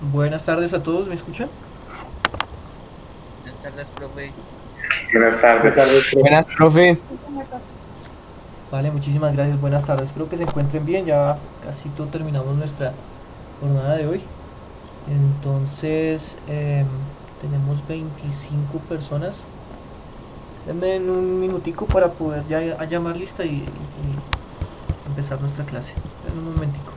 Buenas tardes a todos, ¿me escuchan? Buenas tardes, profe. Buenas Buenas tardes, tardes. profe. Buenas, profe. Vale, muchísimas gracias, buenas tardes, espero que se encuentren bien, ya casi todo terminamos nuestra jornada de hoy. Entonces, tenemos 25 personas. Denme en un minutico para poder ya a llamar lista y empezar nuestra clase. En un momentico.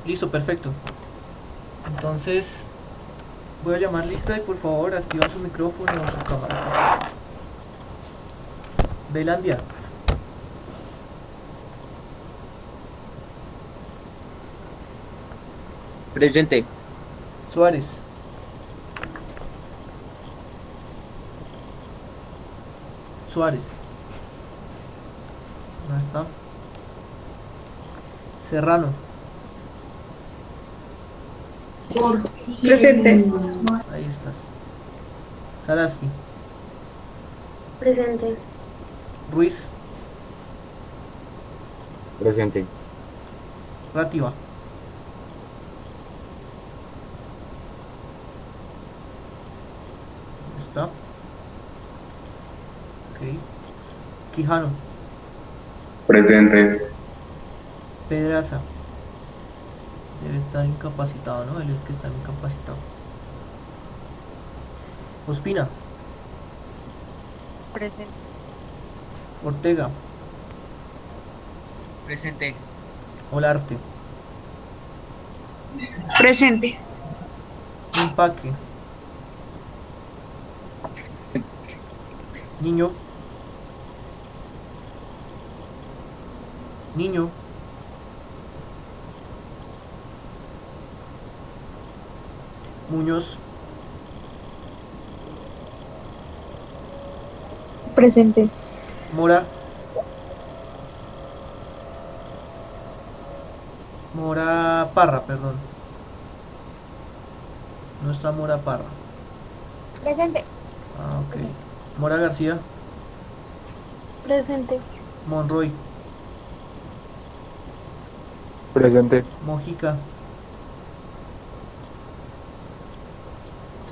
Listo, perfecto. Entonces, voy a llamar lista y por favor activa su micrófono o su cámara. Belandia. Presente. Suárez. Suárez. ¿Dónde está? Serrano. Presente. Ahí estás. Sarasti. Presente. Ruiz. Presente. Rativa. ¿Dónde está? Ok. Quijano. Presente. Pedraza. Debe estar incapacitado, ¿no? Él es el que está incapacitado. Ospina. Presente. Ortega. Presente. Olarte. Presente. Empaque. Niño. Niño. Muñoz. Presente. Mora. Mora Parra, perdón. No está Mora Parra. Presente. Ah, ok. Mora García. Presente. Monroy. Presente. Mojica.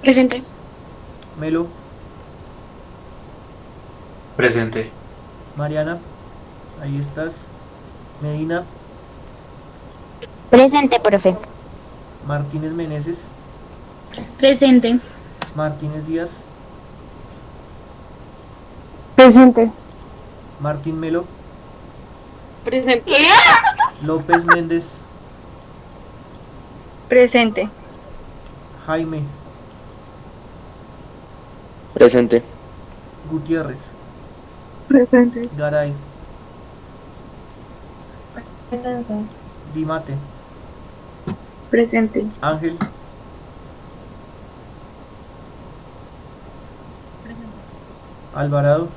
Presente. Melo. Presente. Mariana. Ahí estás. Medina. Presente, profe. Martínez Meneses. Presente. Martínez Díaz. Presente. Martín Melo. Presente. López Méndez. Presente. Jaime. Presente. Gutiérrez. Presente. Garay. Presente. Dimate. Presente. Ángel. Alvarado.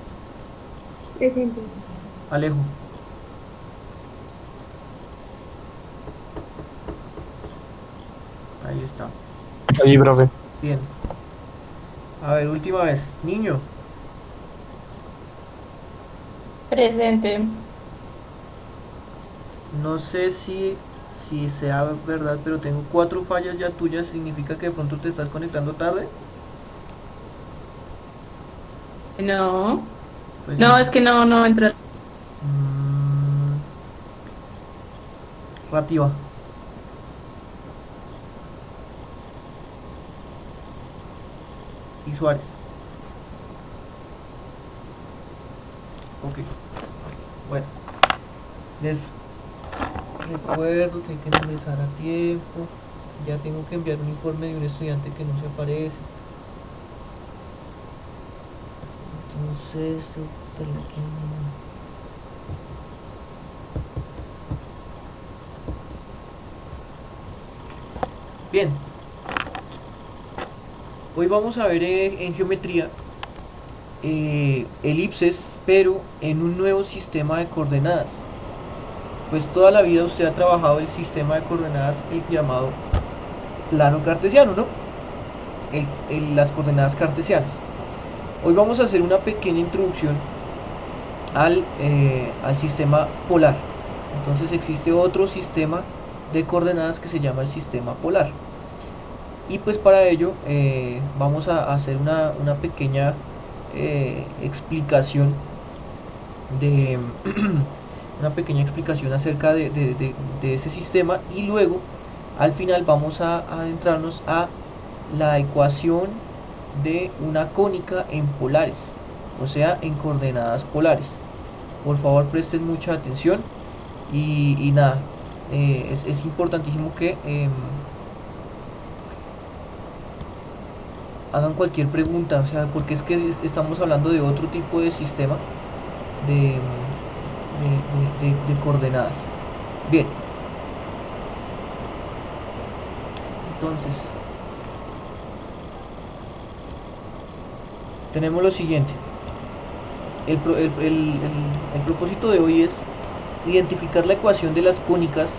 Presente. Alejo. Ahí está. Ahí, profe. Bien. A ver, última vez. Niño. Presente. No sé si sea verdad, pero tengo 4 fallas ya tuyas. ¿Significa que de pronto te estás conectando tarde? No, Pues no, es que no entra. mm, Rativa. Y Suárez. Ok. Bueno, les recuerdo que hay que ingresar a tiempo. Ya tengo que enviar un informe de un estudiante que no se aparece. Entonces, tengo que darle aquí. Bien, hoy vamos a ver en geometría elipses, pero en un nuevo sistema de coordenadas. Pues toda la vida usted ha trabajado el sistema de coordenadas, el llamado plano cartesiano, ¿no? Las coordenadas cartesianas. Hoy vamos a hacer una pequeña introducción al sistema polar. Entonces existe otro sistema de coordenadas que se llama el sistema polar. Y pues para ello vamos a hacer una pequeña explicación de una pequeña explicación acerca de ese sistema, y luego al final vamos a adentrarnos a la ecuación de una cónica en polares, o sea, en coordenadas polares. Por favor, presten mucha atención y nada, es importantísimo que hagan cualquier pregunta, o sea, porque es que estamos hablando de otro tipo de sistema de coordenadas. Bien, entonces tenemos lo siguiente. El propósito de hoy es identificar la ecuación de las cónicas,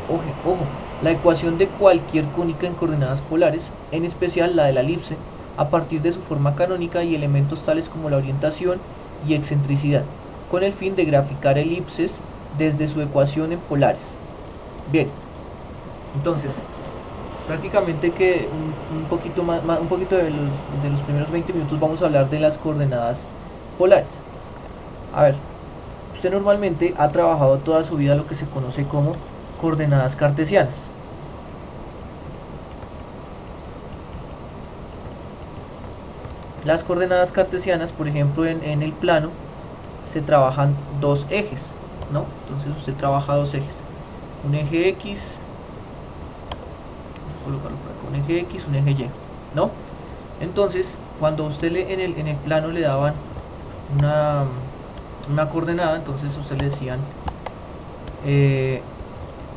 ojo, la ecuación de cualquier cónica en coordenadas polares, en especial la de la elipse, a partir de su forma canónica y elementos tales como la orientación y excentricidad, con el fin de graficar elipses desde su ecuación en polares. Bien, entonces, prácticamente que un poquito un poquito de los primeros 20 minutos vamos a hablar de las coordenadas polares. A ver, usted normalmente ha trabajado toda su vida lo que se conoce como coordenadas cartesianas. Las coordenadas cartesianas, por ejemplo, en el plano se trabajan dos ejes, ¿no? Entonces usted trabaja dos ejes, un eje X, voy a colocarlo por acá, un eje X, un eje Y, ¿no? Entonces, cuando usted en el plano le daban una coordenada, entonces usted le decían,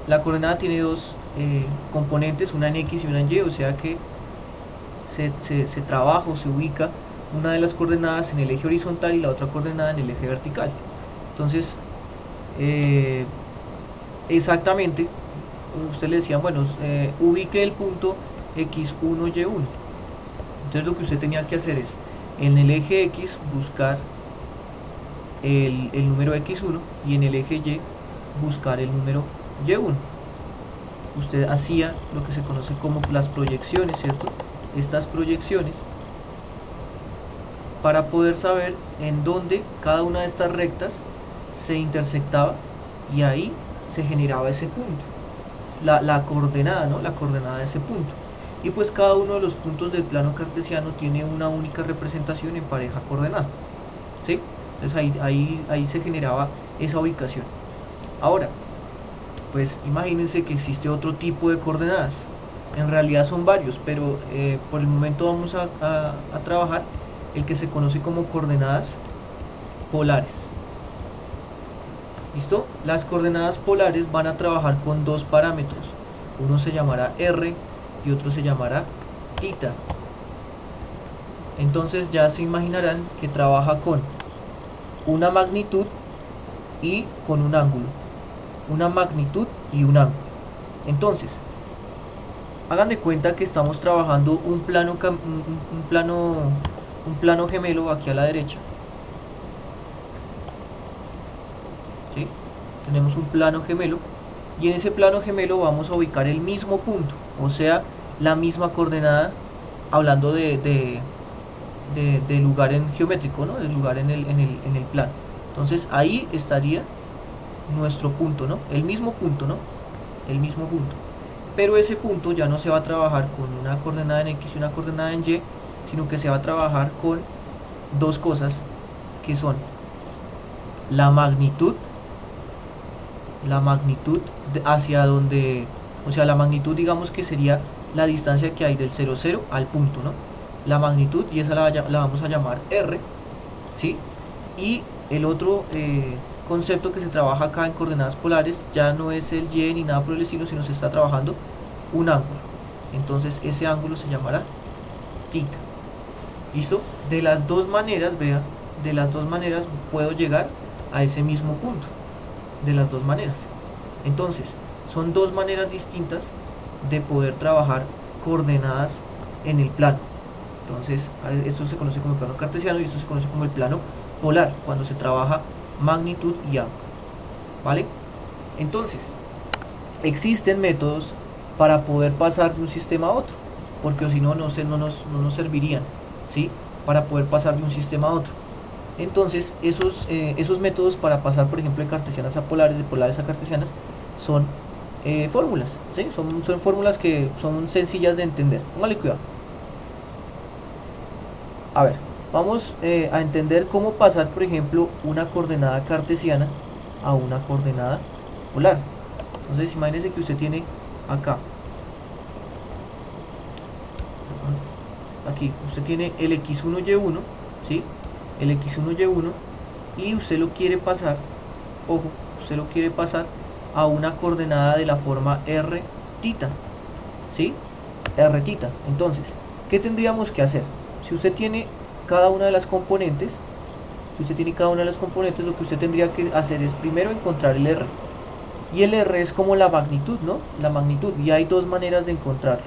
la coordenada tiene dos componentes, una en X y una en Y, o sea que se trabaja o se ubica una de las coordenadas en el eje horizontal y la otra coordenada en el eje vertical. Entonces, exactamente, usted le decía, bueno, ubique el punto X1, Y1. Entonces lo que usted tenía que hacer es, en el eje X, buscar el número X1 y en el eje Y, buscar el número Y1. Usted hacía lo que se conoce como las proyecciones, ¿cierto? Estas proyecciones para poder saber en dónde cada una de estas rectas se intersectaba y ahí se generaba ese punto, la coordenada, ¿no? La coordenada de ese punto. Y pues cada uno de los puntos del plano cartesiano tiene una única representación en pareja coordenada, ¿sí? Entonces ahí se generaba esa ubicación. Ahora, pues imagínense que existe otro tipo de coordenadas. En realidad son varios, pero por el momento vamos a trabajar el que se conoce como coordenadas polares. ¿Listo? Las coordenadas polares van a trabajar con dos parámetros. Uno se llamará R y otro se llamará θ. Entonces ya se imaginarán que trabaja con una magnitud y con un ángulo. Una magnitud y un ángulo. Entonces, hagan de cuenta que estamos trabajando un plano gemelo aquí a la derecha. ¿Sí? Tenemos un plano gemelo y en ese plano gemelo vamos a ubicar el mismo punto, o sea, la misma coordenada, hablando de de lugar en geométrico, ¿no? Del lugar en el plano. Entonces ahí estaría nuestro punto, ¿no? El mismo punto, ¿no? El mismo punto. Pero ese punto ya no se va a trabajar con una coordenada en X y una coordenada en Y, sino que se va a trabajar con dos cosas que son la magnitud hacia donde, o sea, la magnitud digamos que sería la distancia que hay del 0, 0 al punto, ¿no? La magnitud, y esa la vamos a llamar R, ¿sí? Y el otro concepto que se trabaja acá en coordenadas polares ya no es el Y ni nada por el estilo, sino se está trabajando un ángulo. Entonces ese ángulo se llamará θ. ¿Listo? De las dos maneras, vea, de las dos maneras puedo llegar a ese mismo punto. De las dos maneras. Entonces, son dos maneras distintas de poder trabajar coordenadas en el plano. Entonces, esto se conoce como el plano cartesiano y esto se conoce como el plano polar, cuando se trabaja magnitud y ángulo. ¿Vale? Entonces, existen métodos para poder pasar de un sistema a otro, porque si no, no nos servirían, ¿sí? Para poder pasar de un sistema a otro. Entonces, esos métodos para pasar, por ejemplo, de cartesianas a polares, de polares a cartesianas, son fórmulas, ¿sí? Son fórmulas que son sencillas de entender. Póngale cuidado. A ver, vamos a entender cómo pasar, por ejemplo, una coordenada cartesiana a una coordenada polar. Entonces, imagínese que usted tiene acá, aquí, usted tiene el x1, y1, ¿sí? El x1, y1, y usted lo quiere pasar, ojo, usted lo quiere pasar a una coordenada de la forma r θ, ¿sí? R θ. Entonces, ¿qué tendríamos que hacer? Si usted tiene cada una de las componentes, lo que usted tendría que hacer es primero encontrar el r. Y el r es como la magnitud, ¿no? La magnitud, y hay dos maneras de encontrarlo.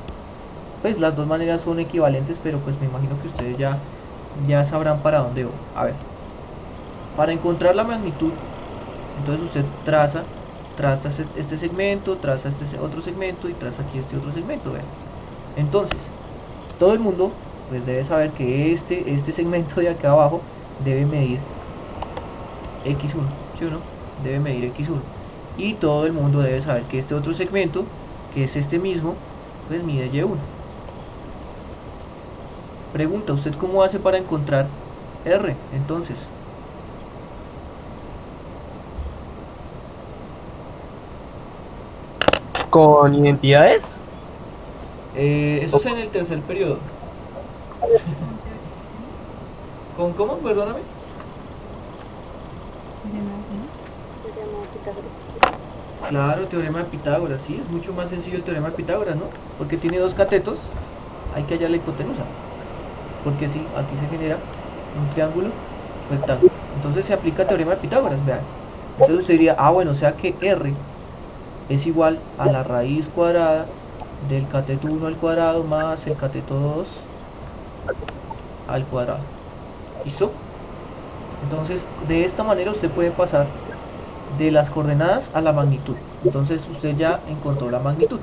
Pues las dos maneras son equivalentes, pero pues me imagino que ustedes ya sabrán para dónde voy. A ver, para encontrar la magnitud, entonces usted traza este segmento, traza este otro segmento y traza aquí este otro segmento, vean. Entonces, todo el mundo pues debe saber que este segmento de acá abajo debe medir x1, ¿sí o no? Debe medir x1. Y todo el mundo debe saber que este otro segmento, que es este mismo, pues mide y1. Pregunta, ¿usted cómo hace para encontrar r? Entonces, ¿Con identidades? eso es en el tercer periodo. ¿Con cómo? Perdóname. Claro, teorema de Pitágoras, sí, es mucho más sencillo el teorema de Pitágoras, ¿no? Porque tiene dos catetos, hay que hallar la hipotenusa. Porque sí, aquí se genera un triángulo rectángulo. Entonces se aplica el teorema de Pitágoras, vean. Entonces usted diría, bueno, o sea que R es igual a la raíz cuadrada del cateto 1 al cuadrado más el cateto 2 al cuadrado. ¿Listo? Entonces, de esta manera usted puede pasar de las coordenadas a la magnitud. Entonces usted ya encontró la magnitud.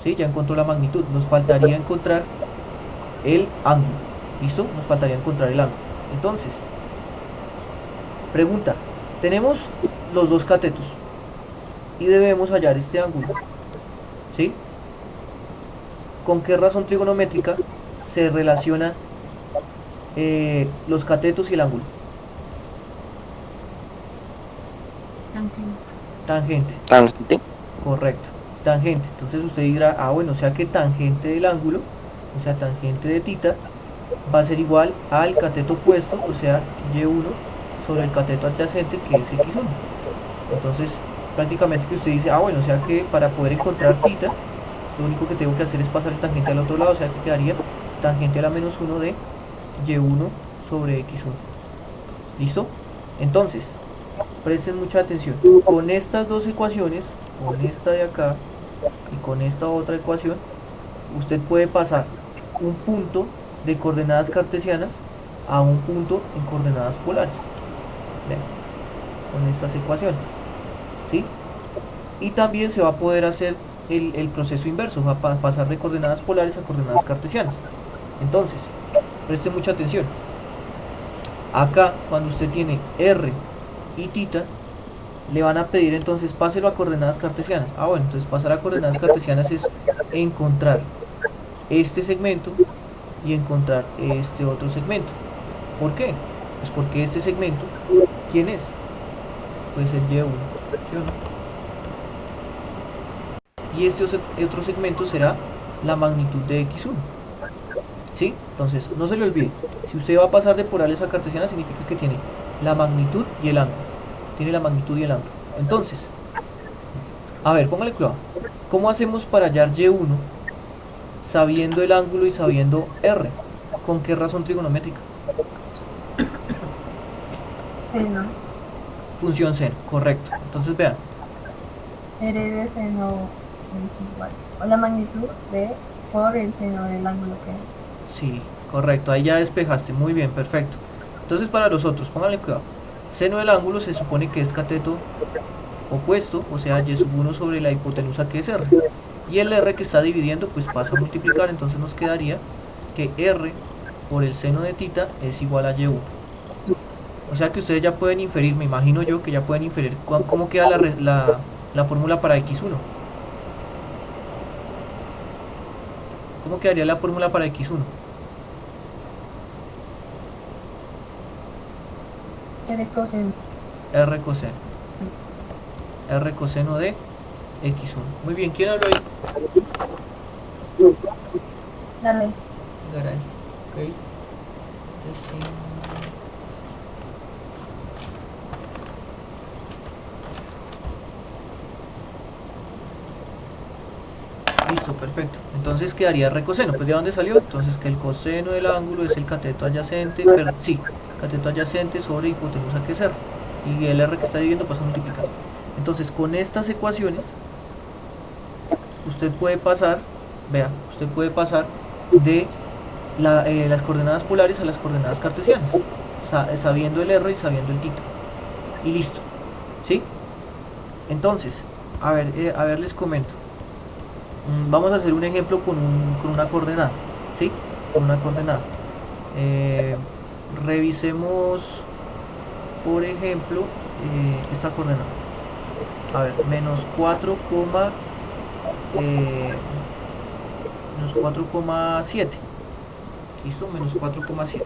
¿Sí? Ya encontró la magnitud. Nos faltaría encontrar el ángulo. ¿Listo? Nos faltaría encontrar el ángulo. Entonces, pregunta. Tenemos los dos catetos y debemos hallar este ángulo. ¿Sí? ¿Con qué razón trigonométrica se relacionan los catetos y el ángulo? Tangente. Tangente. Correcto. Tangente. Entonces usted dirá, bueno, o sea que tangente del ángulo, o sea, tangente de θ, va a ser igual al cateto opuesto, o sea, y1 sobre el cateto adyacente, que es x1. Entonces, prácticamente que usted dice, bueno, o sea que para poder encontrar θ, lo único que tengo que hacer es pasar el tangente al otro lado, o sea que quedaría tangente a la menos 1 de y1 sobre x1. ¿Listo? Entonces, presten mucha atención. Con estas dos ecuaciones, con esta de acá y con esta otra ecuación, usted puede pasar un punto de coordenadas cartesianas a un punto en coordenadas polares. Vean, con estas ecuaciones, ¿sí? Y también se va a poder hacer el proceso inverso, va a pasar de coordenadas polares a coordenadas cartesianas. Entonces, Preste mucha atención. Acá, cuando usted tiene R y tita, le van a pedir entonces páselo a coordenadas cartesianas. Ah, bueno, entonces pasar a coordenadas cartesianas es encontrar este segmento y encontrar este otro segmento. ¿Por qué? Pues porque este segmento, ¿quién es? Pues el Y1, ¿sí o no? Y este otro segmento será la magnitud de X1. ¿Sí? Entonces, no se le olvide, si usted va a pasar de polales a cartesianas, significa que tiene la magnitud y el ángulo. Tiene la magnitud y el ángulo. Entonces, a ver, póngale cuidado. ¿Cómo hacemos para hallar Y1 sabiendo el ángulo y sabiendo R? ¿Con qué razón trigonométrica? Seno. Función seno, correcto. Entonces vean, R de seno es igual. O la magnitud de por el seno del ángulo que es. sí, correcto, ahí ya despejaste, muy bien, perfecto. Entonces para los otros, pónganle cuidado. Seno del ángulo se supone que es cateto opuesto, o sea, Y1 sobre la hipotenusa que es R. Y el R que está dividiendo, pues pasa a multiplicar, entonces nos quedaría que R por el seno de tita es igual a Y1. O sea que ustedes ya pueden inferir, me imagino yo que ya pueden inferir cómo queda la fórmula para X1. ¿Cómo quedaría la fórmula para X1? R coseno. R coseno. R coseno de X1. Muy bien, ¿quién habló ahí? Dale. Garay. Ok. Listo, perfecto. Entonces quedaría R coseno. Pues ¿de dónde salió? Entonces que el coseno del ángulo es el cateto adyacente, sí, cateto adyacente sobre hipotenusa que es R. Y el R que está dividiendo pasa a multiplicar. Entonces con estas ecuaciones usted puede pasar, vea, usted puede pasar de las coordenadas polares a las coordenadas cartesianas, sabiendo el R y sabiendo el tita. Y listo. ¿Sí? Entonces, a ver, les comento. Vamos a hacer un ejemplo con una coordenada. ¿Sí? Con una coordenada. Revisemos, por ejemplo, esta coordenada. A ver, menos 4,7. ¿Listo? Menos 4,7.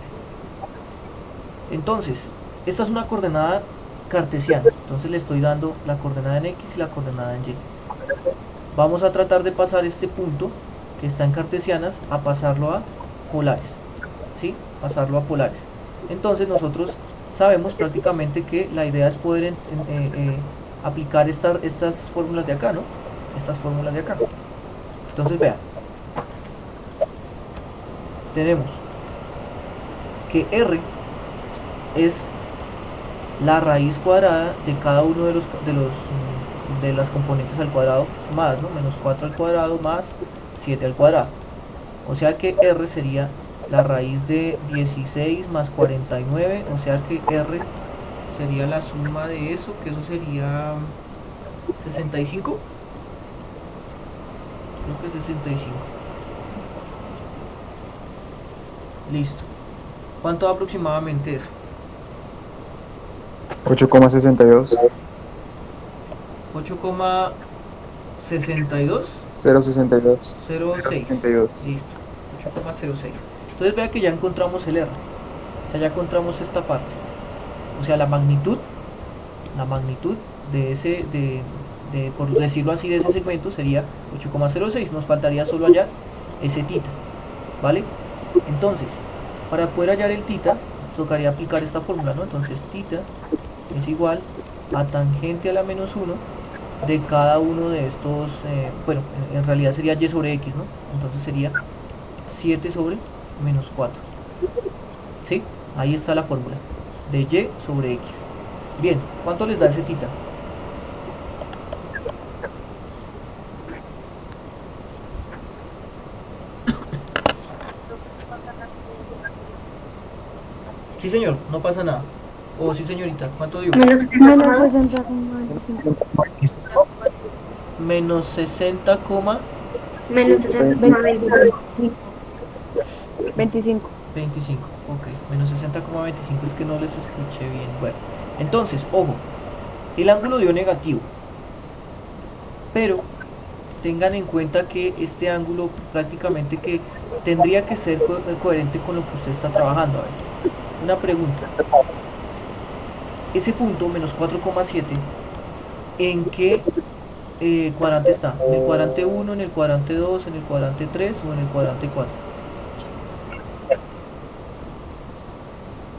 Entonces, esta es una coordenada cartesiana. Entonces le estoy dando la coordenada en X y la coordenada en Y. Vamos a tratar de pasar este punto que está en cartesianas a pasarlo a polares. ¿Sí? Pasarlo a polares. Entonces nosotros sabemos prácticamente que la idea es poder aplicar estas fórmulas de acá, ¿no? Estas fórmulas de acá. Entonces vean. Tenemos que R es la raíz cuadrada de cada uno de las componentes al cuadrado sumadas, ¿no? Menos 4 al cuadrado más 7 al cuadrado. O sea que R sería la raíz de 16 más 49, o sea que R sería la suma de eso, que eso sería 65. Creo que 65. Listo. ¿Cuánto aproximadamente eso? 8,62. 8,62. 0,62. 0,6. 0,62. Listo. 8,06. Entonces vea que ya encontramos el R. O sea, ya encontramos esta parte. O sea, la magnitud de ese, por decirlo así, de ese segmento sería 8,06. Nos faltaría solo hallar ese tita. ¿Vale? Entonces, para poder hallar el tita, tocaría aplicar esta fórmula, ¿no? Entonces, tita es igual a tangente a la menos 1 de cada uno de estos, bueno, en realidad sería y sobre x, ¿no? Entonces sería 7 sobre menos 4. ¿Sí? Ahí está la fórmula de y sobre x. Bien, ¿cuánto les da ese tita? Sí, señor, no pasa nada. O sí, señorita, ¿cuánto digo? Menos 60,25. Menos 60, Menos 60,25. 25. 25, ok, menos 60,25 es que no les escuché bien. Bueno, entonces, ojo, el ángulo dio negativo, pero tengan en cuenta que este ángulo prácticamente que tendría que ser coherente con lo que usted está trabajando. A ver, una pregunta, ese punto, menos 4,7, ¿en qué cuadrante está? ¿En el cuadrante 1, en el cuadrante 2, en el cuadrante 3 o en el cuadrante 4?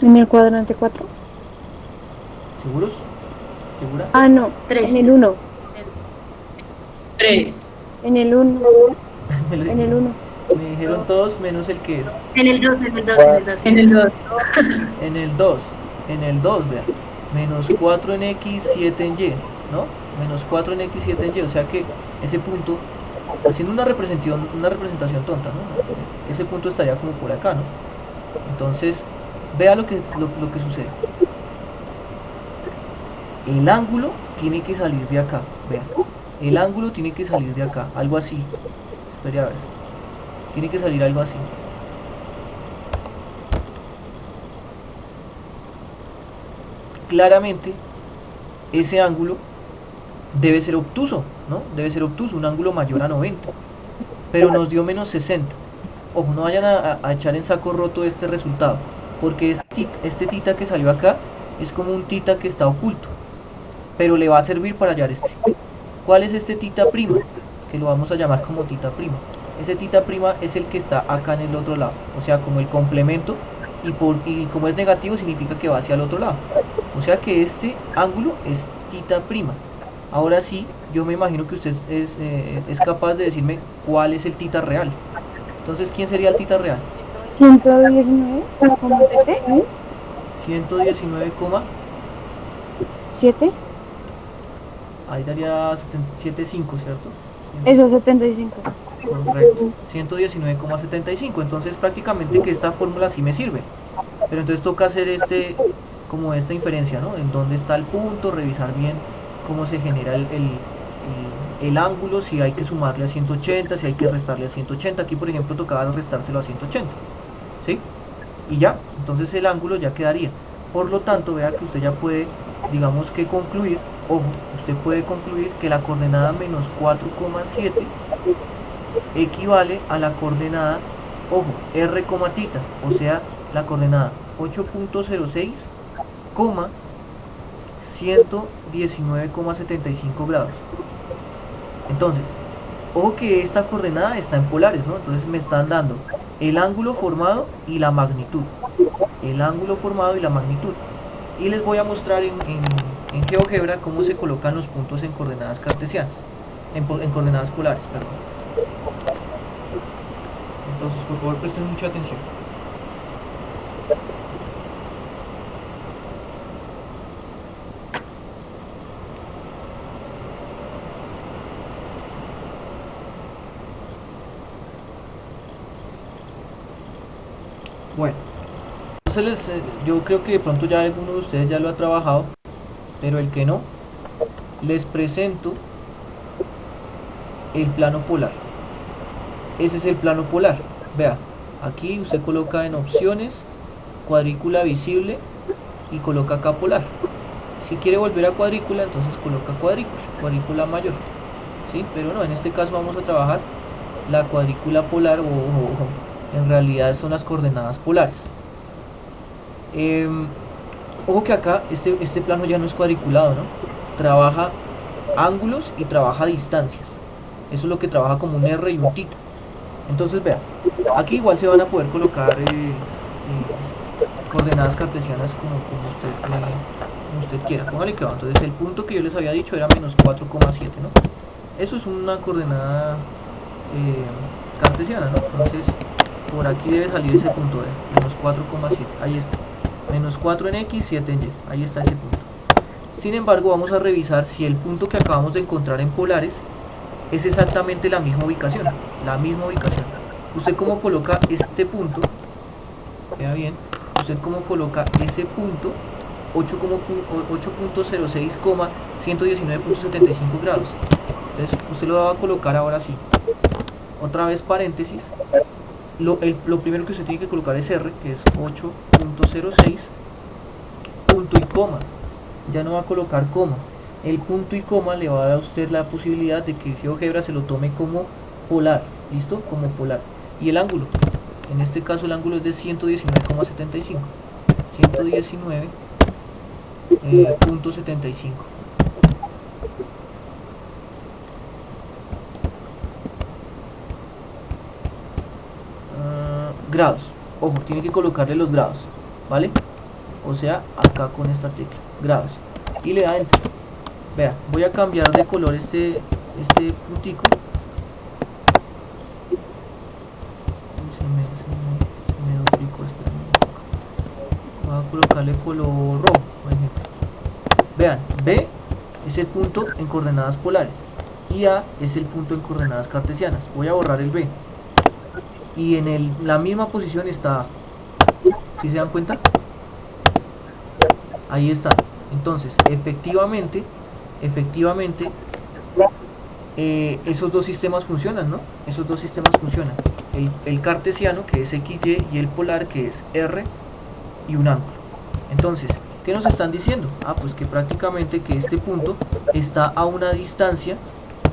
En el cuadrante 4. ¿Seguros? ¿Segura? Ah, no. Tres. En el 1. 3. En el 1. Me, En el 1. me dijeron todos menos el que es. En el 2, en el 2, en el 2. En el 2. En el 2, vean, menos 4 en X, 7 en Y, ¿no? Menos 4 en X, 7 en Y, o sea que ese punto, haciendo una representación tonta, ¿no? Ese punto estaría como por acá, ¿no? Entonces, vea lo que sucede. El ángulo tiene que salir de acá, vean. El ángulo tiene que salir de acá, algo así. Espere a ver. Tiene que salir algo así. Claramente, ese ángulo debe ser obtuso, ¿no? Debe ser obtuso, un ángulo mayor a 90. Pero nos dio menos 60. Ojo, no vayan a echar en saco roto este resultado, porque este tita que salió acá es como un tita que está oculto, pero le va a servir para hallar este. ¿Cuál es este tita prima? Que lo vamos a llamar como tita prima. Ese tita prima es el que está acá en el otro lado, o sea, como el complemento, y como es negativo significa que va hacia el otro lado. O sea que este ángulo es tita prima. Ahora sí, yo me imagino que usted es capaz de decirme cuál es el tita real. Entonces, ¿quién sería el tita real? 119,7. 119, 7. ahí daría 75, ¿cierto? Eso, 75. Correcto, 119,75. Entonces prácticamente que esta fórmula sí me sirve, pero entonces toca hacer como esta inferencia, ¿no? En dónde está el punto, revisar bien cómo se genera el ángulo, si hay que sumarle a 180, si hay que restarle a 180. Aquí por ejemplo tocaba restárselo a 180, ¿sí? Y ya, entonces el ángulo ya quedaría. Por lo tanto, vea que usted ya puede, digamos que concluir, ojo, usted puede concluir que la coordenada menos 4,7 equivale a la coordenada, ojo, r, tita, o sea, la coordenada 8.06, 119,75 grados. Entonces, ojo que esta coordenada está en polares, ¿no? Entonces me están dando el ángulo formado y la magnitud. El ángulo formado y la magnitud. Y les voy a mostrar en GeoGebra cómo se colocan los puntos en coordenadas cartesianas, en coordenadas polares, perdón. Entonces, por favor, presten mucha atención. Bueno, entonces yo creo que de pronto ya alguno de ustedes ya lo ha trabajado, pero el que no, les presento el plano polar. Ese es el plano polar. Vea, aquí usted coloca en opciones cuadrícula visible y coloca acá polar. Si quiere volver a cuadrícula, entonces coloca cuadrícula mayor, ¿sí? Pero no, en este caso vamos a trabajar la cuadrícula polar, o en realidad son las coordenadas polares. Ojo que acá este plano ya no es cuadriculado, ¿no? Trabaja ángulos y trabaja distancias. Eso es lo que trabaja como un R y un tita. Entonces vea, aquí igual se van a poder colocar coordenadas cartesianas como usted quiera. Póngale que va. Entonces el punto que yo les había dicho era menos 4,7, ¿no? Eso es una coordenada cartesiana, ¿no? Entonces por aquí debe salir ese punto de menos 4,7. Ahí está. Menos 4 en X, 7 en Y. Ahí está ese punto. Sin embargo, vamos a revisar si el punto que acabamos de encontrar en polares es exactamente la misma ubicación. La misma ubicación. Usted cómo coloca este punto, vea bien, usted cómo coloca ese punto 8.06, 119.75 grados. Entonces usted lo va a colocar ahora sí. Otra vez paréntesis. lo primero que usted tiene que colocar es R, que es 8.06, punto y coma. Ya no va a colocar coma. El punto y coma le va a dar a usted la posibilidad de que GeoGebra se lo tome como polar, ¿listo? Como polar. Y el ángulo, en este caso el ángulo es de 119,75, 119.75. Grados, ojo, tiene que colocarle los grados, ¿vale? O sea, acá con esta tecla, grados, y le da enter. Vea, voy a cambiar de color este puntico. Se me duplicó, espérame. Voy a colocarle color rojo, por ejemplo. Vean, B es el punto en coordenadas polares y A es el punto en coordenadas cartesianas. Voy a borrar el B. Y en la misma posición está A. ¿Sí se dan cuenta? Ahí está. Entonces, efectivamente, esos dos sistemas funcionan, ¿no? Esos dos sistemas funcionan. El cartesiano, que es XY, y el polar, que es R y un ángulo. Entonces, ¿qué nos están diciendo? Ah, pues que prácticamente que este punto está a una distancia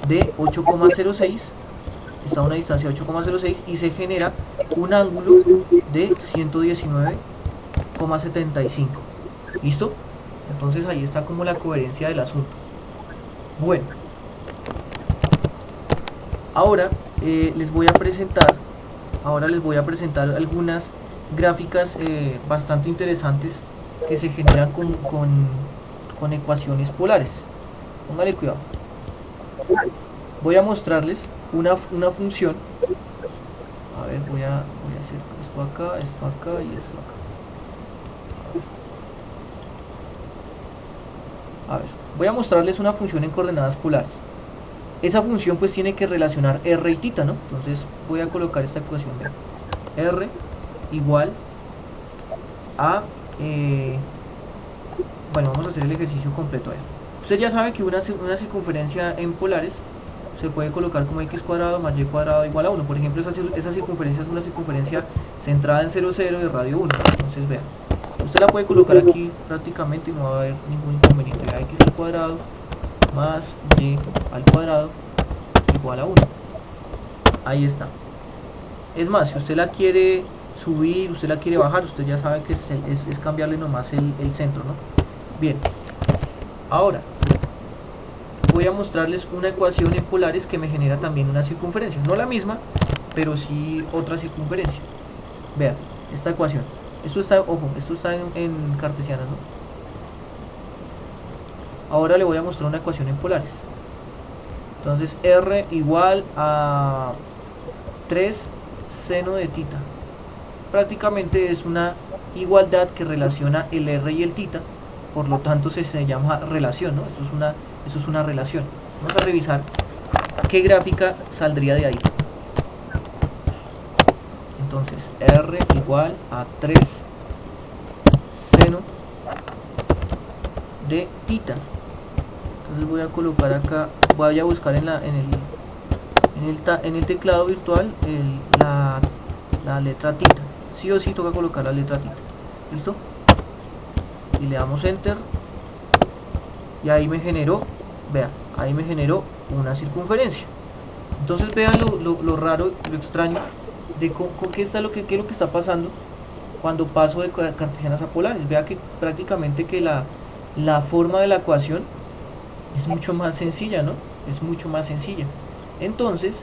de 8,06, está a una distancia de 8,06 y se genera un ángulo de 119,75. ¿Listo? Entonces ahí está como la coherencia del asunto. Bueno, ahora les voy a presentar algunas gráficas bastante interesantes que se generan con ecuaciones polares. Póngale cuidado. Voy a mostrarles una función. A ver, voy a hacer esto acá y esto acá. A ver, voy a mostrarles una función en coordenadas polares. Esa función pues tiene que relacionar R y θ, ¿no? Entonces voy a colocar esta ecuación de R igual a bueno, vamos a hacer el ejercicio completo. Usted ya sabe que una circunferencia en polares se puede colocar como x cuadrado más y cuadrado igual a 1. Por ejemplo, esa circunferencia es una circunferencia centrada en 0, 0 de radio 1. Entonces vean, usted la puede colocar aquí prácticamente y no va a haber ningún inconveniente. A x al cuadrado más y al cuadrado igual a 1. Ahí está. Es más, si usted la quiere subir, usted la quiere bajar, usted ya sabe que es cambiarle nomás el centro, ¿no? Bien, ahora voy a mostrarles una ecuación en polares que me genera también una circunferencia, no la misma, pero sí otra circunferencia. Vean, esta ecuación, esto está, ojo, esto está en cartesiana, ¿no? Ahora le voy a mostrar una ecuación en polares. Entonces R igual a 3 seno de θ. Prácticamente es una igualdad que relaciona el R y el θ, por lo tanto se llama relación, ¿no? Esto es una relación. Vamos a revisar qué gráfica saldría de ahí. Entonces R igual a 3 seno de θ. Entonces voy a colocar acá, voy a buscar en el teclado virtual la letra θ. Sí o sí toca colocar la letra θ. ¿Listo? Y le damos enter. Y ahí me generó, vean, ahí me generó una circunferencia. Entonces vean lo raro, lo extraño de qué es lo que está pasando cuando paso de cartesianas a polares. Vea que prácticamente que la forma de la ecuación es mucho más sencilla, ¿no? Es mucho más sencilla. Entonces,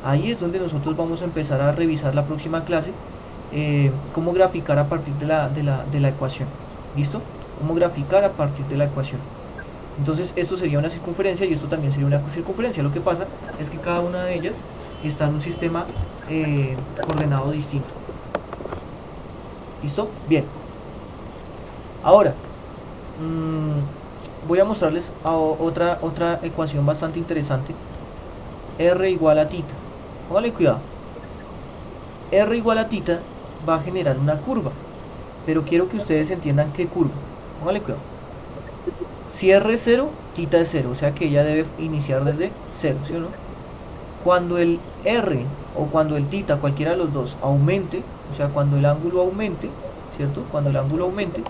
ahí es donde nosotros vamos a empezar a revisar la próxima clase, cómo graficar a partir de la ecuación. ¿Listo? Cómo graficar a partir de la ecuación. Entonces, esto sería una circunferencia y esto también sería una circunferencia. Lo que pasa es que cada una de ellas está en un sistema coordenado distinto. ¿Listo? Bien. Ahora, voy a mostrarles otra ecuación bastante interesante. R igual a θ. Póngale cuidado. R igual a θ va a generar una curva, pero quiero que ustedes entiendan qué curva. Póngale cuidado. Si R es 0, θ es 0, o sea que ella debe iniciar desde 0, ¿sí o no? Cuando el R o cuando el tita, cualquiera de los dos, aumente, o sea, cuando el ángulo aumente, ¿cierto? Cuando el ángulo aumente,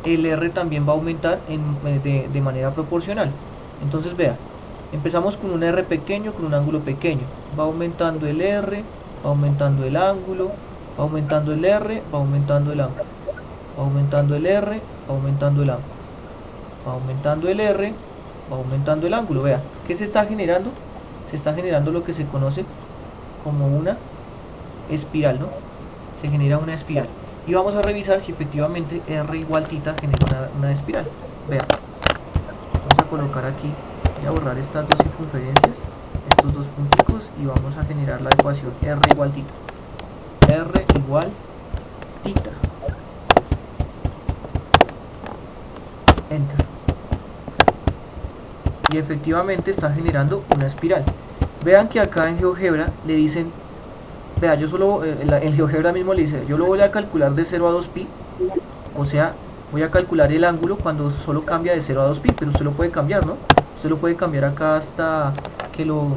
el R también va a aumentar de manera proporcional. Entonces vea, empezamos con un R pequeño, con un ángulo pequeño, va aumentando el R, va aumentando el ángulo, va aumentando el R, va aumentando el ángulo, va aumentando el R, va aumentando el ángulo, va aumentando el R, va aumentando el ángulo. Vea, ¿qué se está generando? Se está generando lo que se conoce como una espiral, ¿no? Se genera una espiral. Y vamos a revisar si efectivamente R igual tita genera una espiral. Vea, vamos a colocar aquí, voy a borrar estas dos circunferencias, estos dos punticos, y vamos a generar la ecuación R igual tita. R igual tita. Enter. Y efectivamente está generando una espiral. Vean que acá en GeoGebra le dicen, vea, yo solo, el GeoGebra mismo le dice, yo lo voy a calcular de 0 a 2pi, o sea, voy a calcular el ángulo cuando solo cambia de 0 a 2pi, pero usted lo puede cambiar, ¿no? Usted lo puede cambiar acá hasta que lo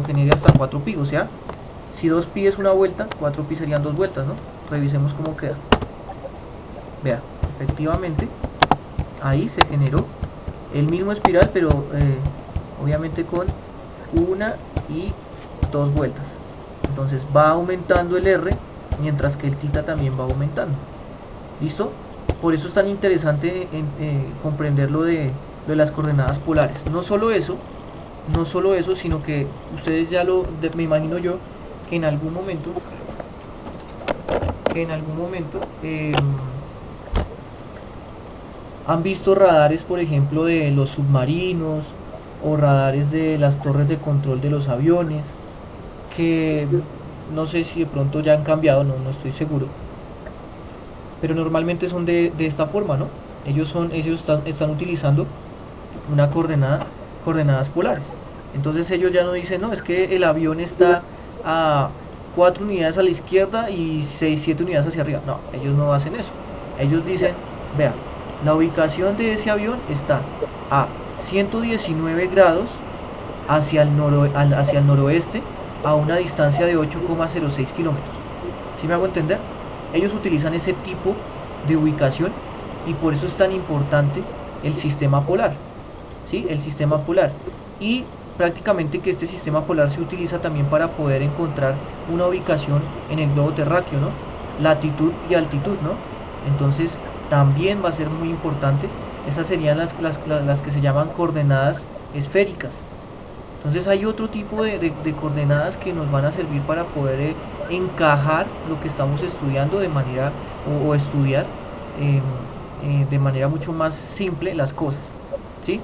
genere hasta 4pi, o sea, si 2pi es una vuelta, 4pi serían dos vueltas, ¿no? Revisemos cómo queda. Vea, efectivamente, ahí se generó el mismo espiral, pero obviamente con una y dos vueltas. Entonces va aumentando el R, mientras que el tita también va aumentando. ¿Listo? Por eso es tan interesante comprender lo de las coordenadas polares. No solo eso, sino que ustedes ya me imagino yo, que en algún momento han visto radares, por ejemplo, de los submarinos, o radares de las torres de control de los aviones, que no sé si de pronto ya han cambiado, no estoy seguro, pero normalmente son de esta forma, ¿no? Ellos están utilizando una coordenadas polares. Entonces ellos ya no dicen, no, es que el avión está a 4 unidades a la izquierda y 7 unidades hacia arriba. No, ellos no hacen eso. Ellos dicen, vea, la ubicación de ese avión está a 119 grados hacia el noroeste, a una distancia de 8,06 kilómetros. ¿Sí me hago entender? Ellos utilizan ese tipo de ubicación, y por eso es tan importante el sistema polar, ¿sí? El sistema polar. Y prácticamente que este sistema polar se utiliza también para poder encontrar una ubicación en el globo terráqueo, ¿no? Latitud y altitud, ¿no? Entonces también va a ser muy importante. Esas serían las que se llaman coordenadas esféricas. Entonces hay otro tipo de coordenadas que nos van a servir para poder encajar lo que estamos estudiando de manera, o estudiar de manera mucho más simple las cosas, ¿sí?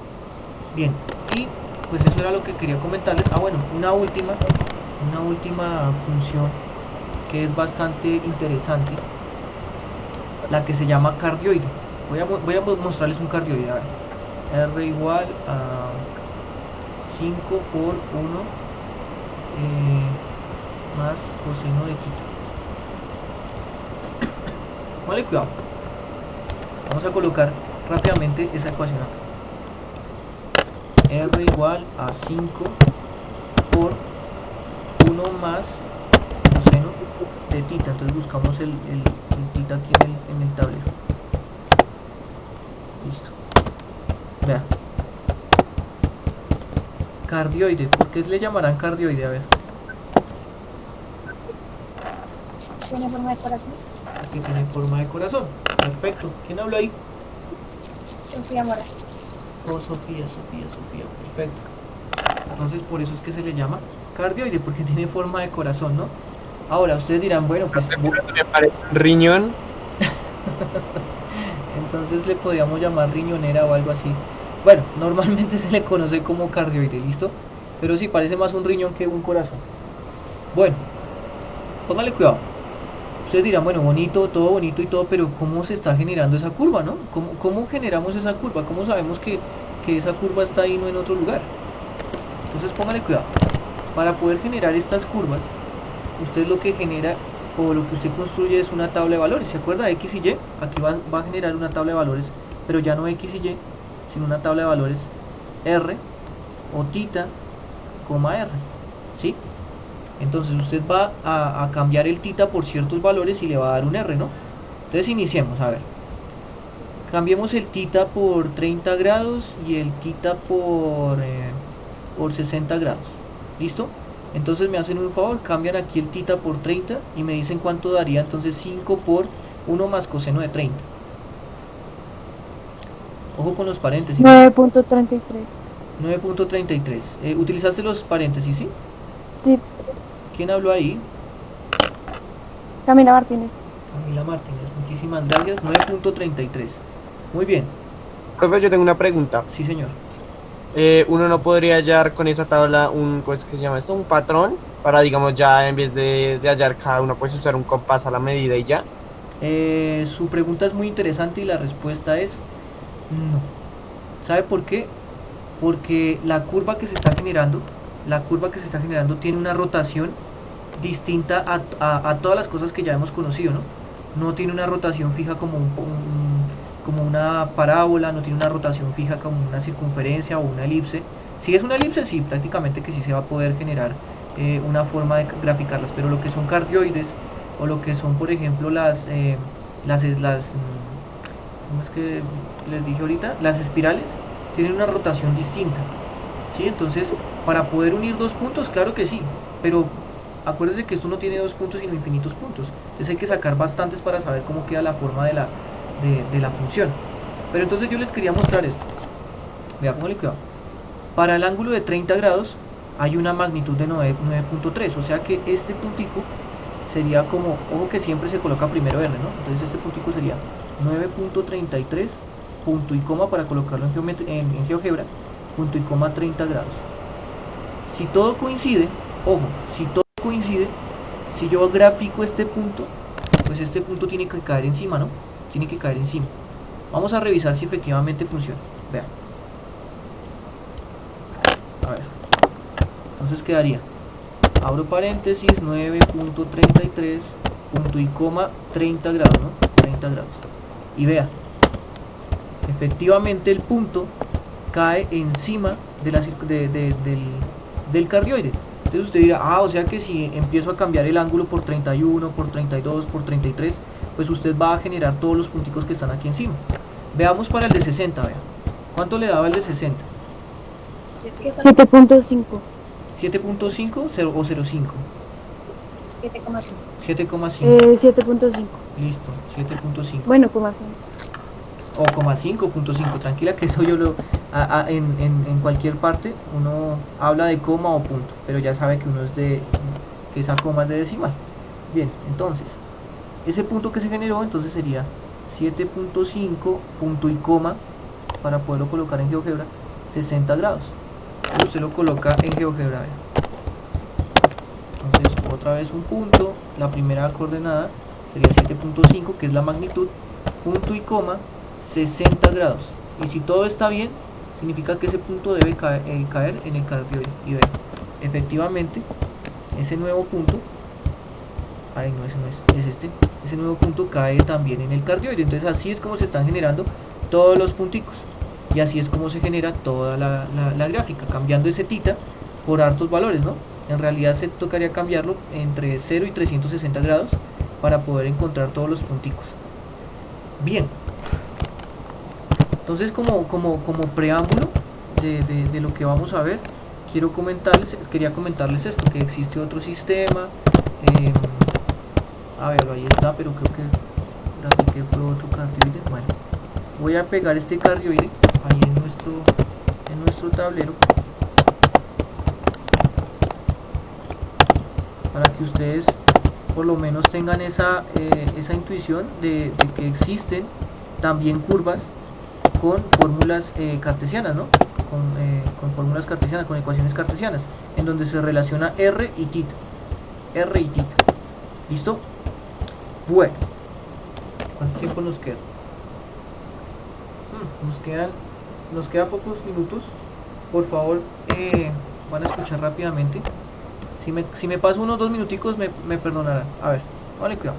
Bien, y pues eso era lo que quería comentarles. Bueno, una última función que es bastante interesante, la que se llama cardioide. Voy a mostrarles un cardioide. A ver. R igual a 5 por 1 más coseno de tita. Vale, cuidado. Vamos a colocar rápidamente esa ecuación acá. R igual a 5 por 1 más coseno de tita. Entonces buscamos el tita aquí en el tablero. Listo. Vea. Cardioide. ¿Por qué le llamarán cardioide? A ver. ¿Tiene forma de corazón? Aquí tiene forma de corazón. Perfecto. ¿Quién habla ahí? Sofía Mora. Oh, Sofía. Perfecto. Entonces por eso es que se le llama cardioide, porque tiene forma de corazón, ¿no? Ahora ustedes dirán, bueno, pues Me parece un riñón. entonces le podríamos llamar riñonera o algo así. Bueno, normalmente se le conoce como cardioide, ¿listo? Pero sí, parece más un riñón que un corazón. Bueno, póngale cuidado. Ustedes dirán, bueno, bonito, todo bonito y todo, pero ¿cómo se está generando esa curva, no? ¿Cómo generamos esa curva? ¿Cómo sabemos que esa curva está ahí, no en otro lugar? Entonces póngale cuidado. Para poder generar estas curvas, usted lo que genera, o lo que usted construye, es una tabla de valores. ¿Se acuerda? X y Y. Aquí va a generar una tabla de valores, pero ya no X y Y, sino una tabla de valores R o tita, R, ¿sí? Entonces usted va a cambiar el tita por ciertos valores y le va a dar un R, ¿no? Entonces iniciemos, a ver. Cambiemos el tita por 30 grados y el tita por 60 grados. ¿Listo? Entonces me hacen un favor, cambian aquí el tita por 30 y me dicen cuánto daría entonces 5 por 1 más coseno de 30. Ojo con los paréntesis. 9.33. 9.33. ¿Utilizaste los paréntesis, sí? Sí, ¿Quién habló ahí? Camila Martínez. Camila Martínez, muchísimas gracias. 9.33. Muy bien, Profe, yo tengo una pregunta. sí señor. Uno no podría hallar con esa tabla ¿cómo es que se llama esto? Un patrón para, digamos, ya en vez de hallar cada uno, pues usar un compás a la medida y ya. Su pregunta es muy interesante y la respuesta es no. ¿Sabe por qué? Porque la curva que se está generando tiene una rotación distinta a todas las cosas que ya hemos conocido, ¿no? No tiene una rotación fija como como una parábola, no tiene una rotación fija como una circunferencia o una elipse. Si es una elipse, sí, prácticamente que sí se va a poder generar una forma de graficarlas, pero lo que son cardioides o lo que son, por ejemplo, ¿cómo es que les dije ahorita? Las espirales tienen una rotación distinta, ¿sí? Entonces, para poder unir dos puntos, claro que sí, pero acuérdense que esto no tiene dos puntos sino infinitos puntos, entonces hay que sacar bastantes para saber cómo queda la forma de la función. Pero entonces yo les quería mostrar esto. Vea, póngale cuidado. Para el ángulo de 30 grados hay una magnitud de 9.3, o sea que este puntico sería como, ojo que siempre se coloca primero R, ¿no? Entonces este puntico sería 9.33, punto y coma para colocarlo en GeoGebra, punto y coma 30 grados. Si todo coincide, ojo, si todo coincide, si yo grafico este punto, pues este punto tiene que caer encima, ¿no? Tiene que caer encima. Vamos a revisar si efectivamente funciona. Vean. A ver. Entonces quedaría, abro paréntesis, 9.33, punto y coma 30 grados, ¿no? 30 grados. Y vea, efectivamente el punto cae encima del cardioide. Entonces usted dirá, o sea que si empiezo a cambiar el ángulo por 31, por 32, por 33, pues usted va a generar todos los punticos que están aquí encima. Veamos para el de 60, vea. ¿Cuánto le daba el de 60? 7.5. 7.5 o 0.5. 7,5. 7,5. 7.5. Listo, 7.5. Bueno, coma 5. O 5.5, tranquila que eso yo en cualquier parte uno habla de coma o punto, pero ya sabe que que esa coma es de decimal. Bien, entonces ese punto que se generó entonces sería 7.5, punto y coma, para poderlo colocar en GeoGebra, 60 grados. Y usted lo coloca en GeoGebra, vea. Entonces otra vez un punto, la primera coordenada sería 7.5, que es la magnitud, punto y coma 60 grados. Y si todo está bien, significa que ese punto debe caer en el cardioide. Y ve, efectivamente, ese nuevo punto, no, ese no es este, ese nuevo punto cae también en el cardioide. Entonces así es como se están generando todos los punticos. Y así es como se genera toda la gráfica, cambiando ese tita por hartos valores, ¿no? En realidad se tocaría cambiarlo entre 0 y 360 grados para poder encontrar todos los punticos. Bien. Entonces como preámbulo de lo que vamos a ver, quería comentarles esto, que existe otro sistema. A ver, ahí está, pero creo que grafiqué por otro cardioide. Bueno, voy a pegar este cardioide ahí en nuestro tablero para que ustedes por lo menos tengan esa intuición de que existen también curvas con fórmulas cartesianas, ¿no? Con fórmulas cartesianas, con ecuaciones cartesianas, en donde se relaciona R y tita. ¿Listo? Bueno, ¿cuánto tiempo nos queda? Nos quedan pocos minutos. Por favor, van a escuchar rápidamente. Si me paso unos 2 minuticos me perdonarán. A ver, vale, cuidado.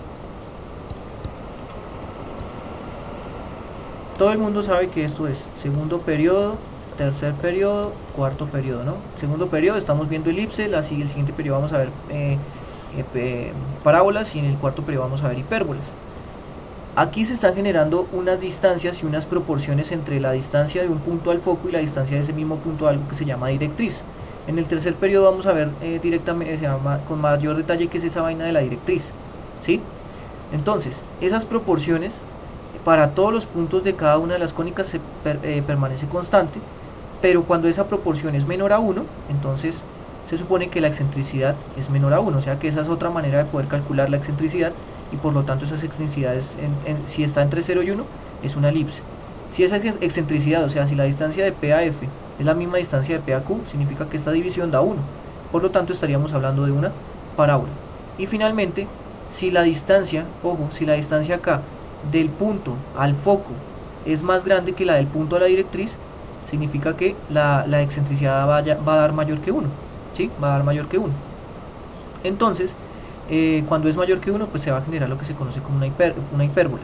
Todo el mundo sabe que esto es segundo periodo, tercer periodo, cuarto periodo, ¿no? Segundo periodo estamos viendo elipse, el siguiente periodo vamos a ver parábolas y en el cuarto periodo vamos a ver hipérbolas. Aquí se están generando unas distancias y unas proporciones entre la distancia de un punto al foco y la distancia de ese mismo punto a algo que se llama directriz. En el tercer periodo vamos a ver directamente, con mayor detalle, qué es esa vaina de la directriz, ¿sí? Entonces, esas proporciones para todos los puntos de cada una de las cónicas permanece constante, pero cuando esa proporción es menor a 1, entonces se supone que la excentricidad es menor a 1, o sea que esa es otra manera de poder calcular la excentricidad, y por lo tanto esas excentricidades, si está entre 0 y 1, es una elipse. Si esa excentricidad, o sea, si la distancia de P a F es la misma distancia de P a Q, significa que esta división da 1, por lo tanto estaríamos hablando de una parábola. Y finalmente, si la distancia, ojo, si la distancia acá del punto al foco es más grande que la del punto a la directriz, significa que la excentricidad va a dar mayor que 1, ¿sí? Va a dar mayor que 1. Entonces, cuando es mayor que 1, pues se va a generar lo que se conoce como una hipérbola.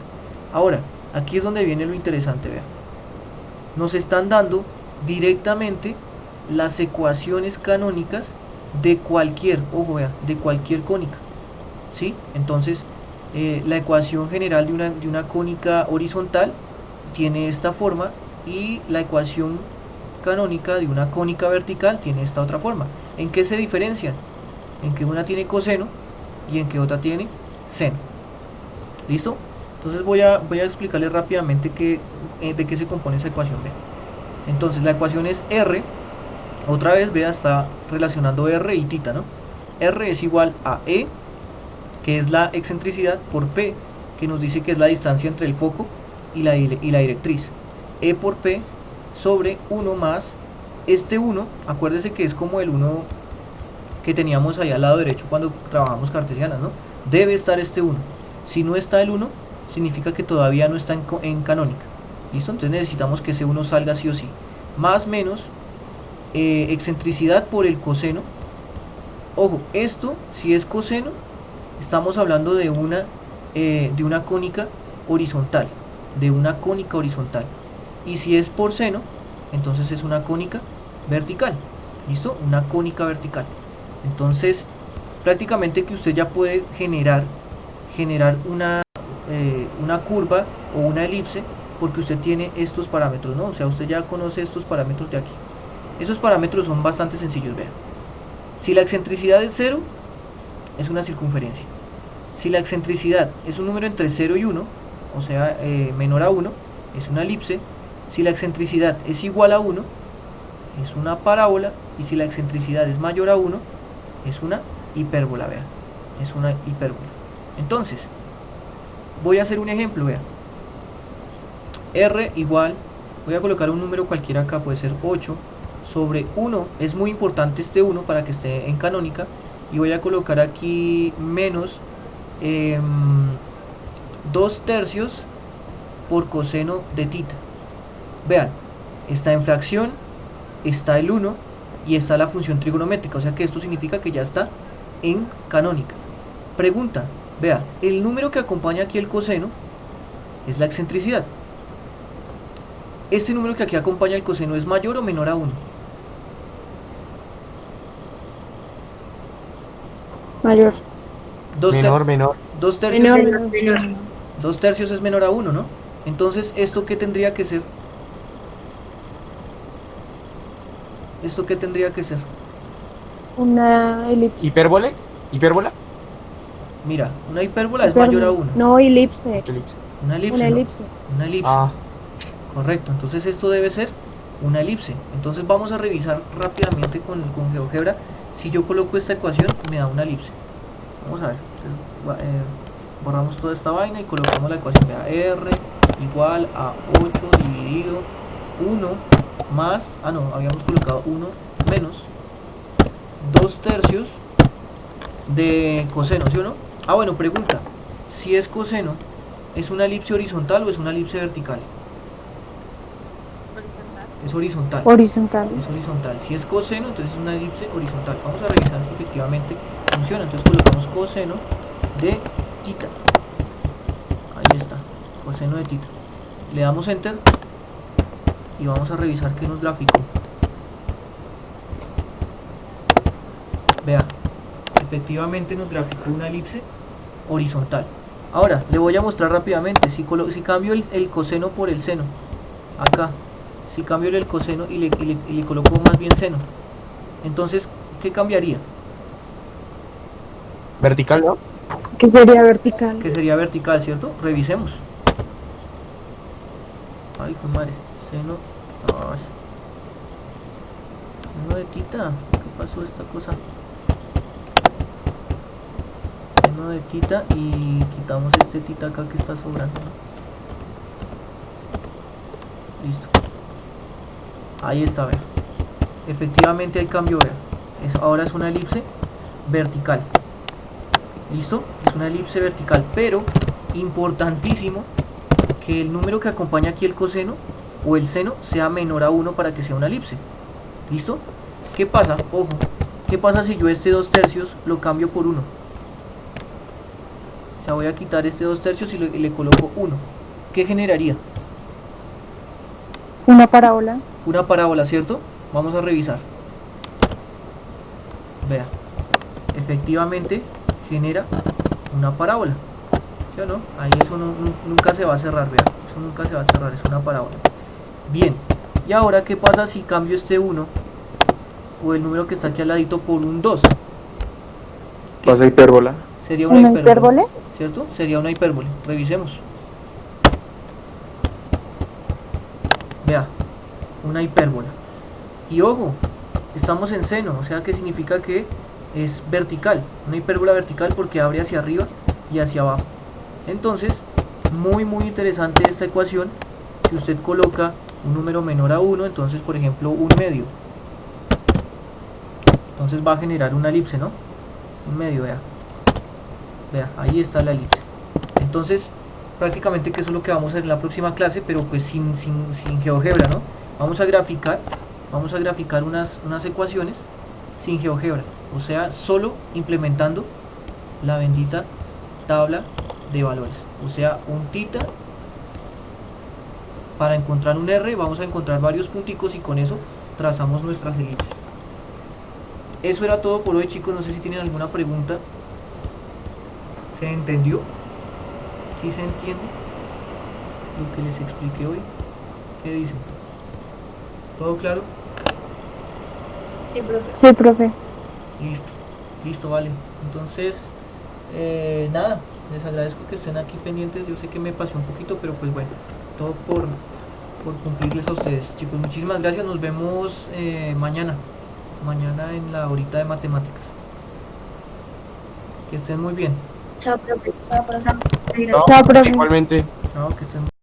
Ahora, aquí es donde viene lo interesante, vean. Nos están dando directamente las ecuaciones canónicas de cualquier, ojo, vean, de cualquier cónica, ¿sí? Entonces, la ecuación general de una cónica horizontal tiene esta forma, y la ecuación canónica de una cónica vertical tiene esta otra forma. ¿En qué se diferencian? En que una tiene coseno y en que otra tiene seno. ¿Listo? Entonces voy a explicarles rápidamente de qué se compone esa ecuación. Vean. Entonces la ecuación es R, otra vez, vea, está relacionando R y θ, ¿no? R es igual a E, que es la excentricidad, por P, que nos dice que es la distancia entre el foco y la directriz. E por P sobre 1 más este 1, acuérdese que es como el 1 que teníamos ahí al lado derecho cuando trabajamos cartesianas, ¿no? Debe estar este 1. Si no está el 1, significa que todavía no está en canónica. ¿Listo? Entonces necesitamos que ese 1 salga sí o sí. Más menos excentricidad por el coseno. Ojo, esto, si es coseno, estamos hablando de una cónica horizontal. De una cónica horizontal. Y si es por seno, entonces es una cónica vertical. ¿Listo? Una cónica vertical. Entonces, prácticamente que usted ya puede generar una curva o una elipse, porque usted tiene estos parámetros, ¿no? O sea, usted ya conoce estos parámetros de aquí. Esos parámetros son bastante sencillos, vean. Si la excentricidad es 0, es una circunferencia. Si la excentricidad es un número entre 0 y 1, o sea, menor a 1, es una elipse. Si la excentricidad es igual a 1, es una parábola. Y si la excentricidad es mayor a 1, es una hipérbola, vean. Es una hipérbola. Entonces, voy a hacer un ejemplo, vean. R igual, voy a colocar un número cualquiera acá, puede ser 8, sobre 1, es muy importante este 1 para que esté en canónica, y voy a colocar aquí menos 2 tercios por coseno de θ. Vean, está en fracción, está el 1 y está la función trigonométrica, o sea que esto significa que ya está en canónica. Pregunta, vea, el número que acompaña aquí el coseno es la excentricidad. Este número que aquí acompaña el coseno es mayor o menor a 1. Mayor. Menor. 2 tercios, Menor. 2 tercios es menor a 1, ¿no? Entonces, ¿esto qué tendría que ser? ¿Esto qué tendría que ser? Una elipse. ¿Hipérbole? ¿Hipérbola? Mira, una hipérbola es mayor a 1. No, elipse. Elipse. Una elipse. Una ¿no? elipse. Una elipse. Ah, Correcto, entonces esto debe ser una elipse. Entonces vamos a revisar rápidamente con GeoGebra. Si yo coloco esta ecuación, me da una elipse. Vamos a ver. Entonces, borramos toda esta vaina y colocamos la ecuación. Vea, R igual a 8 dividido 1 más, habíamos colocado 1 menos 2 tercios de coseno, ¿sí o no? Bueno, pregunta, si es coseno, ¿es una elipse horizontal o es una elipse vertical? Es horizontal. Horizontal. Es horizontal. Si es coseno, entonces es una elipse horizontal. Vamos a revisar si efectivamente funciona. Entonces colocamos coseno de θ. Ahí está, coseno de θ. Le damos enter y vamos a revisar qué nos graficó. Vea, efectivamente nos graficó una elipse horizontal. Ahora, le voy a mostrar rápidamente, si cambio el coseno por el seno, acá, si cambio el coseno y le coloco más bien seno, entonces, ¿qué cambiaría? Vertical, ¿no? Que sería vertical. Que sería vertical, ¿cierto? Revisemos. Ay, qué madre, seno, ay. Seno de tita, ¿qué pasó esta cosa? Seno de tita y quitamos este tita acá que está sobrando, ¿no? Listo. Ahí está, vea. Efectivamente hay cambio, vea. Ahora es una elipse vertical. ¿Listo? Es una elipse vertical, pero importantísimo que el número que acompaña aquí el coseno o el seno sea menor a 1 para que sea una elipse. ¿Listo? ¿Qué pasa? Ojo, ¿qué pasa si yo este 2/3 lo cambio por 1? O sea, voy a quitar este 2/3 y le coloco 1. ¿Qué generaría? Una parábola. Una parábola, ¿cierto? Vamos a revisar. Vea, efectivamente genera una parábola, ¿sí o no? Ahí eso nunca se va a cerrar, vea, eso nunca se va a cerrar, es una parábola. Bien, y ahora ¿qué pasa si cambio este 1 o el número que está aquí al ladito por un 2? ¿Qué? Pasa hipérbola. Sería ¿Una hipérbole? ¿cierto? Sería una hipérbole, revisemos. Vea, una hipérbola. Y ojo, estamos en seno, o sea que significa que es vertical, una hipérbola vertical porque abre hacia arriba y hacia abajo. Entonces, muy interesante esta ecuación. Si usted coloca un número menor a 1, entonces por ejemplo 1/2, entonces va a generar una elipse, ¿no? 1/2, vea, ahí está la elipse. Entonces, prácticamente que eso es lo que vamos a hacer en la próxima clase, pero pues sin GeoGebra, ¿no? Vamos a graficar unas ecuaciones sin GeoGebra, o sea, solo implementando la bendita tabla de valores, o sea, un tita para encontrar un R, vamos a encontrar varios punticos y con eso trazamos nuestras elipses. Eso era todo por hoy, chicos. No sé si tienen alguna pregunta. ¿Se entendió? ¿Sí se entiende lo que les expliqué hoy? ¿Qué dicen? ¿Todo claro? Sí, profe. Sí, profe. Listo, vale. Entonces, nada, les agradezco que estén aquí pendientes. Yo sé que me pasé un poquito, pero pues bueno, todo por cumplirles a ustedes, chicos. Muchísimas gracias. Nos vemos mañana en la horita de matemáticas. Que estén muy bien. Chao, profe. Chao, profe. No, Chao, profe. igualmente. Chao, que estén